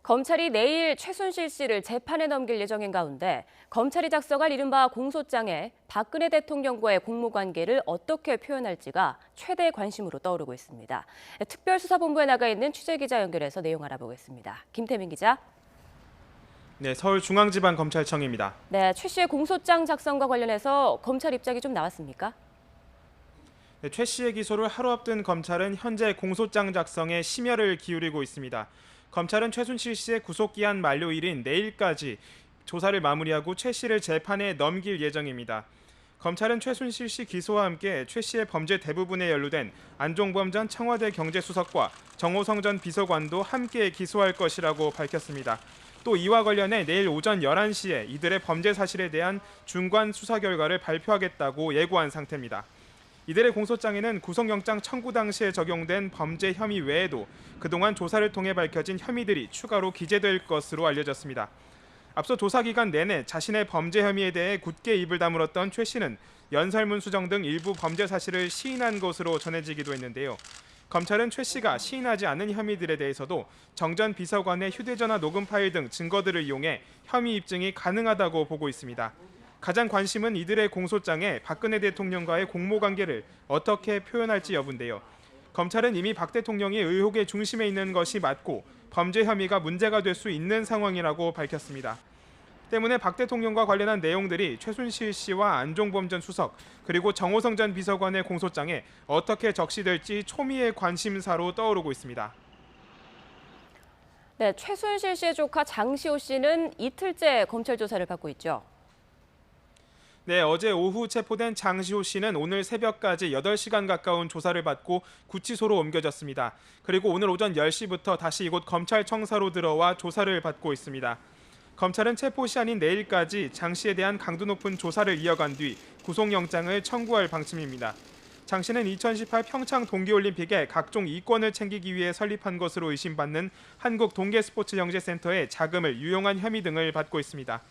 검찰이 내일 최순실 씨를 재판에 넘길 예정인 가운데 검찰이 작성할 이른바 공소장에 박근혜 대통령과의 공모관계를 어떻게 표현할지가 최대 관심으로 떠오르고 있습니다. 특별수사본부에 나가 있는 취재기자 연결해서 내용 알아보겠습니다. 김태민 기자. 네, 서울중앙지방검찰청입니다. 네, 최 씨의 공소장 작성과 관련해서 검찰 입장이 좀 나왔습니까? 네, 최 씨의 기소를 하루 앞둔 검찰은 현재 공소장 작성에 심혈을 기울이고 있습니다. 검찰은 최순실 씨의 구속기한 만료일인 내일까지 조사를 마무리하고 최 씨를 재판에 넘길 예정입니다. 검찰은 최순실 씨 기소와 함께 최 씨의 범죄 대부분에 연루된 안종범 전 청와대 경제수석과 정호성 전 비서관도 함께 기소할 것이라고 밝혔습니다. 또 이와 관련해 내일 오전 11시에 이들의 범죄 사실에 대한 중간 수사 결과를 발표하겠다고 예고한 상태입니다. 이들의 공소장에는 구속영장 청구 당시에 적용된 범죄 혐의 외에도 그동안 조사를 통해 밝혀진 혐의들이 추가로 기재될 것으로 알려졌습니다. 앞서 조사 기간 내내 자신의 범죄 혐의에 대해 굳게 입을 다물었던 최 씨는 연설문 수정 등 일부 범죄 사실을 시인한 것으로 전해지기도 했는데요. 검찰은 최 씨가 시인하지 않은 혐의들에 대해서도 정 전 비서관의 휴대전화 녹음 파일 등 증거들을 이용해 혐의 입증이 가능하다고 보고 있습니다. 가장 관심은 이들의 공소장에 박근혜 대통령과의 공모관계를 어떻게 표현할지 여부인데요. 검찰은 이미 박 대통령이 의혹의 중심에 있는 것이 맞고 범죄 혐의가 문제가 될 수 있는 상황이라고 밝혔습니다. 때문에 박 대통령과 관련한 내용들이 최순실 씨와 안종범 전 수석 그리고 정호성 전 비서관의 공소장에 어떻게 적시될지 초미의 관심사로 떠오르고 있습니다. 네, 최순실 씨의 조카 장시호 씨는 이틀째 검찰 조사를 받고 있죠. 네, 어제 오후 체포된 장시호 씨는 오늘 새벽까지 8시간 가까운 조사를 받고 구치소로 옮겨졌습니다. 그리고 오늘 오전 10시부터 다시 이곳 검찰청사로 들어와 조사를 받고 있습니다. 검찰은 체포 시한인 내일까지 장 씨에 대한 강도 높은 조사를 이어간 뒤 구속영장을 청구할 방침입니다. 장 씨는 2018 평창 동계올림픽에 각종 이권을 챙기기 위해 설립한 것으로 의심받는 한국동계스포츠영재센터에 자금을 유용한 혐의 등을 받고 있습니다.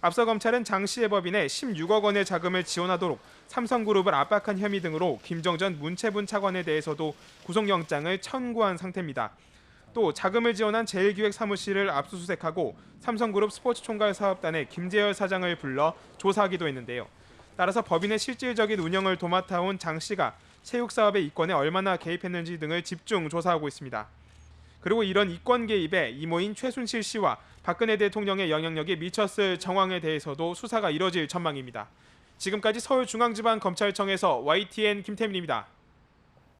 앞서 검찰은 장 씨의 법인에 16억 원의 자금을 지원하도록 삼성그룹을 압박한 혐의 등으로 김정전 문체분 차관에 대해서도 구속영장을 청구한 상태입니다. 또 자금을 지원한 제일기획 사무실을 압수수색하고 삼성그룹 스포츠총괄 사업단의 김재열 사장을 불러 조사하기도 했는데요. 따라서 법인의 실질적인 운영을 도맡아온 장 씨가 체육사업의 이권에 얼마나 개입했는지 등을 집중 조사하고 있습니다. 그리고 이런 이권 개입에 이모인 최순실 씨와 박근혜 대통령의 영향력이 미쳤을 정황에 대해서도 수사가 이뤄질 전망입니다. 지금까지 서울중앙지방검찰청에서 YTN 김태민입니다.